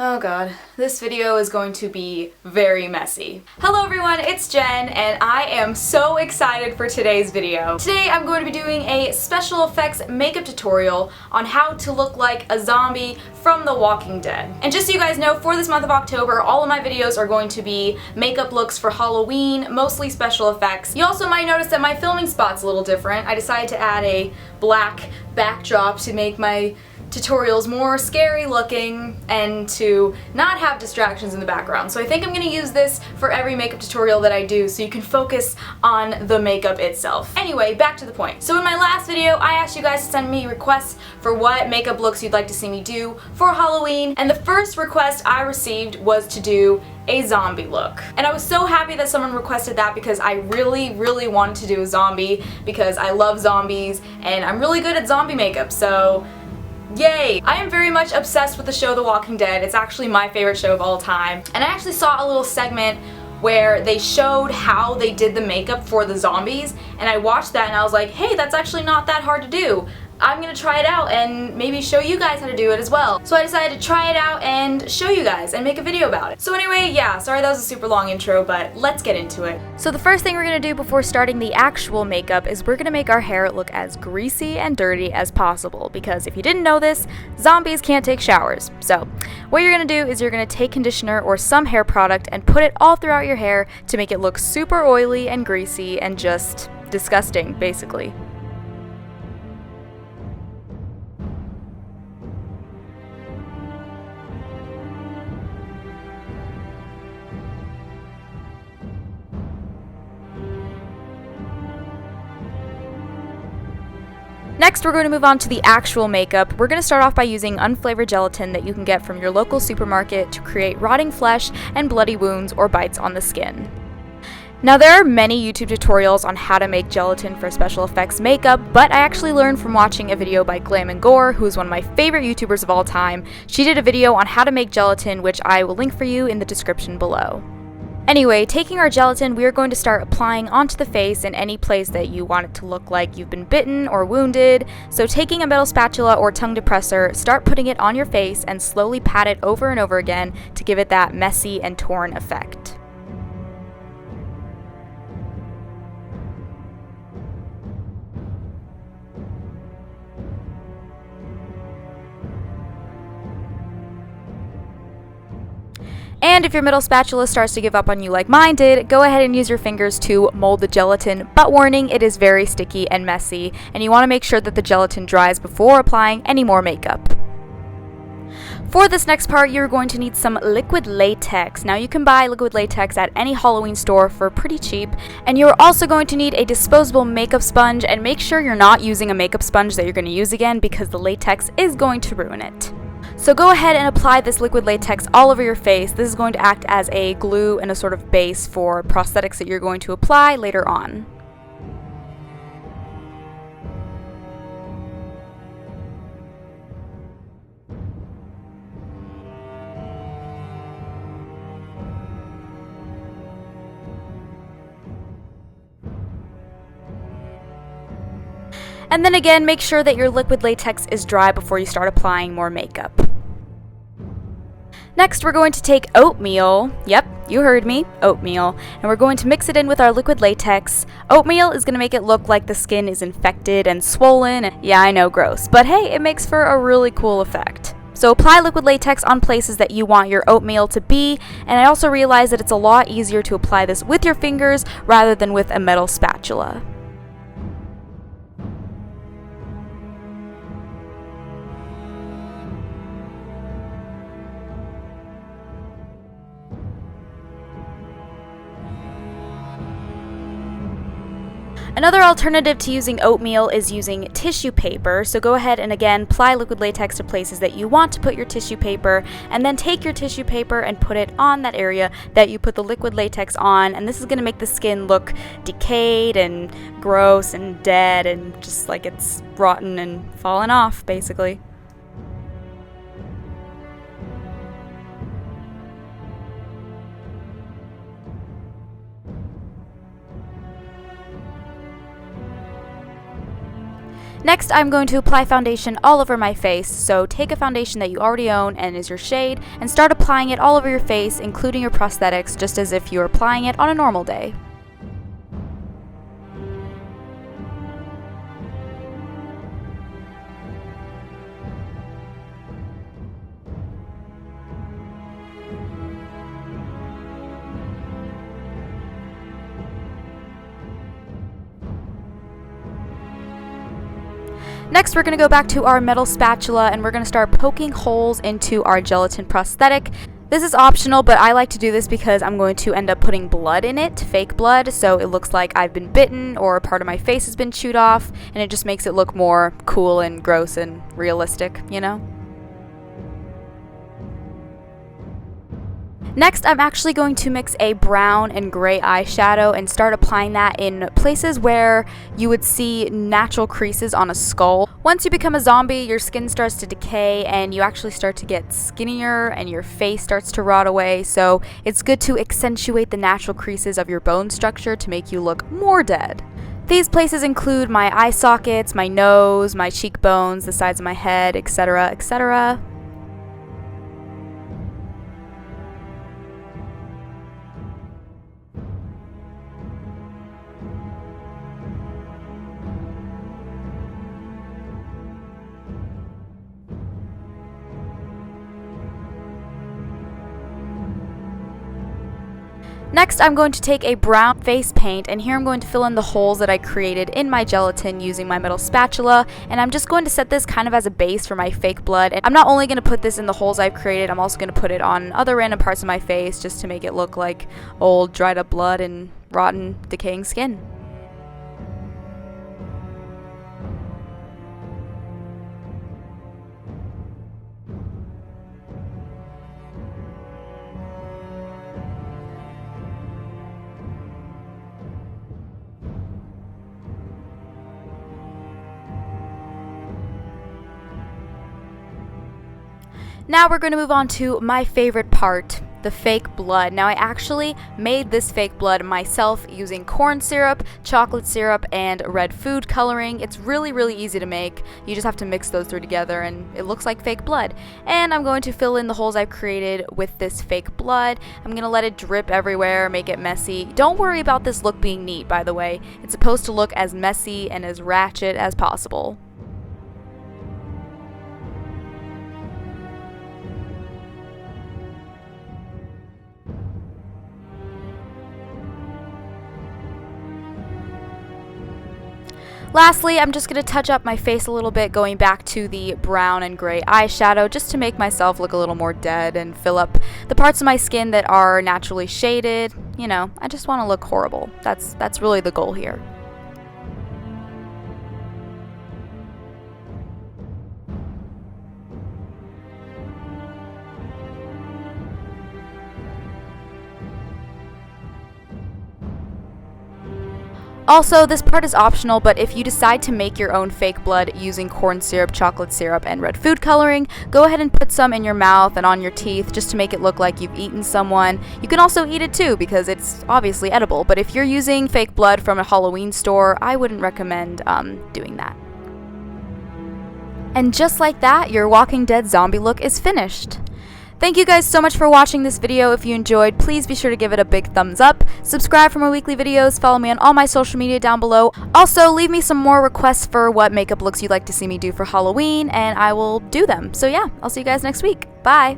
Oh god, this video is going to be very messy. Hello everyone, it's Jen, and I am so excited for today's video. Today I'm going to be doing a special effects makeup tutorial on how to look like a zombie from The Walking Dead. And just so you guys know, for this month of October, all of my videos are going to be makeup looks for Halloween, mostly special effects. You also might notice that my filming spot's a little different. I decided to add a black backdrop to make my tutorials more scary looking and to not have distractions in the background. So I think I'm going to use this for every makeup tutorial that I do so you can focus on the makeup itself. Anyway, back to the point. So in my last video, I asked you guys to send me requests for what makeup looks you'd like to see me do for Halloween, and the first request I received was to do a zombie look. And I was so happy that someone requested that because I really wanted to do a zombie because I love zombies and I'm really good at zombie makeup, so yay! I am very much obsessed with the show The Walking Dead. It's actually my favorite show of all time. And I actually saw a little segment where they showed how they did the makeup for the zombies, and I watched that and I was like, hey, that's actually not that hard to do. I'm gonna try it out and maybe show you guys how to do it as well. So I decided to try it out and show you guys and make a video about it. So anyway, yeah, sorry that was a super long intro, but let's get into it. So the first thing we're gonna do before starting the actual makeup is we're gonna make our hair look as greasy and dirty as possible, because if you didn't know this, zombies can't take showers. So what you're gonna do is you're gonna take conditioner or some hair product and put it all throughout your hair to make it look super oily and greasy and just disgusting, basically. Next, we're going to move on to the actual makeup. We're going to start off by using unflavored gelatin that you can get from your local supermarket to create rotting flesh and bloody wounds or bites on the skin. Now, there are many YouTube tutorials on how to make gelatin for special effects makeup, but I actually learned from watching a video by Glam and Gore, who is one of my favorite YouTubers of all time. She did a video on how to make gelatin, which I will link for you in the description below. Anyway, taking our gelatin, we are going to start applying onto the face in any place that you want it to look like you've been bitten or wounded. So taking a metal spatula or tongue depressor, start putting it on your face and slowly pat it over and over again to give it that messy and torn effect. And if your metal spatula starts to give up on you like mine did, go ahead and use your fingers to mold the gelatin, but warning, it is very sticky and messy, and you want to make sure that the gelatin dries before applying any more makeup. For this next part, you're going to need some liquid latex. Now, you can buy liquid latex at any Halloween store for pretty cheap, and you're also going to need a disposable makeup sponge, and make sure you're not using a makeup sponge that you're going to use again because the latex is going to ruin it. So go ahead and apply this liquid latex all over your face. This is going to act as a glue and a sort of base for prosthetics that you're going to apply later on. And then again, make sure that your liquid latex is dry before you start applying more makeup. Next, we're going to take oatmeal. Yep, you heard me, oatmeal. And we're going to mix it in with our liquid latex. Oatmeal is going to make it look like the skin is infected and swollen. Yeah, I know, gross. But hey, it makes for a really cool effect. So apply liquid latex on places that you want your oatmeal to be. And I also realized that it's a lot easier to apply this with your fingers rather than with a metal spatula. Another alternative to using oatmeal is using tissue paper, so go ahead and again apply liquid latex to places that you want to put your tissue paper, and then take your tissue paper and put it on that area that you put the liquid latex on, and this is going to make the skin look decayed and gross and dead and just like it's rotten and fallen off, basically. Next, I'm going to apply foundation all over my face, so take a foundation that you already own and is your shade, and start applying it all over your face, including your prosthetics, just as if you were applying it on a normal day. Next, we're going to go back to our metal spatula and we're going to start poking holes into our gelatin prosthetic. This is optional, but I like to do this because I'm going to end up putting blood in it, fake blood, so it looks like I've been bitten or a part of my face has been chewed off, and it just makes it look more cool and gross and realistic, you know? Next, I'm actually going to mix a brown and gray eyeshadow and start applying that in places where you would see natural creases on a skull. Once you become a zombie, your skin starts to decay and you actually start to get skinnier and your face starts to rot away, so it's good to accentuate the natural creases of your bone structure to make you look more dead. These places include my eye sockets, my nose, my cheekbones, the sides of my head, etc., etc. Next, I'm going to take a brown face paint, and here I'm going to fill in the holes that I created in my gelatin using my metal spatula, and I'm just going to set this kind of as a base for my fake blood. And I'm not only going to put this in the holes I've created, I'm also going to put it on other random parts of my face just to make it look like old dried up blood and rotten, decaying skin. Now we're going to move on to my favorite part, the fake blood. Now I actually made this fake blood myself using corn syrup, chocolate syrup, and red food coloring. It's really easy to make. You just have to mix those three together and it looks like fake blood. And I'm going to fill in the holes I've created with this fake blood. I'm going to let it drip everywhere, make it messy. Don't worry about this look being neat, by the way. It's supposed to look as messy and as ratchet as possible. Lastly, I'm just going to touch up my face a little bit, going back to the brown and gray eyeshadow just to make myself look a little more dead and fill up the parts of my skin that are naturally shaded. You know, I just want to look horrible. That's really the goal here. Also, this part is optional, but if you decide to make your own fake blood using corn syrup, chocolate syrup, and red food coloring, go ahead and put some in your mouth and on your teeth just to make it look like you've eaten someone. You can also eat it too because it's obviously edible, but if you're using fake blood from a Halloween store, I wouldn't recommend doing that. And just like that, your Walking Dead zombie look is finished. Thank you guys so much for watching this video. If you enjoyed, please be sure to give it a big thumbs up. Subscribe for more weekly videos. Follow me on all my social media down below. Also, leave me some more requests for what makeup looks you'd like to see me do for Halloween, and I will do them. So yeah, I'll see you guys next week. Bye!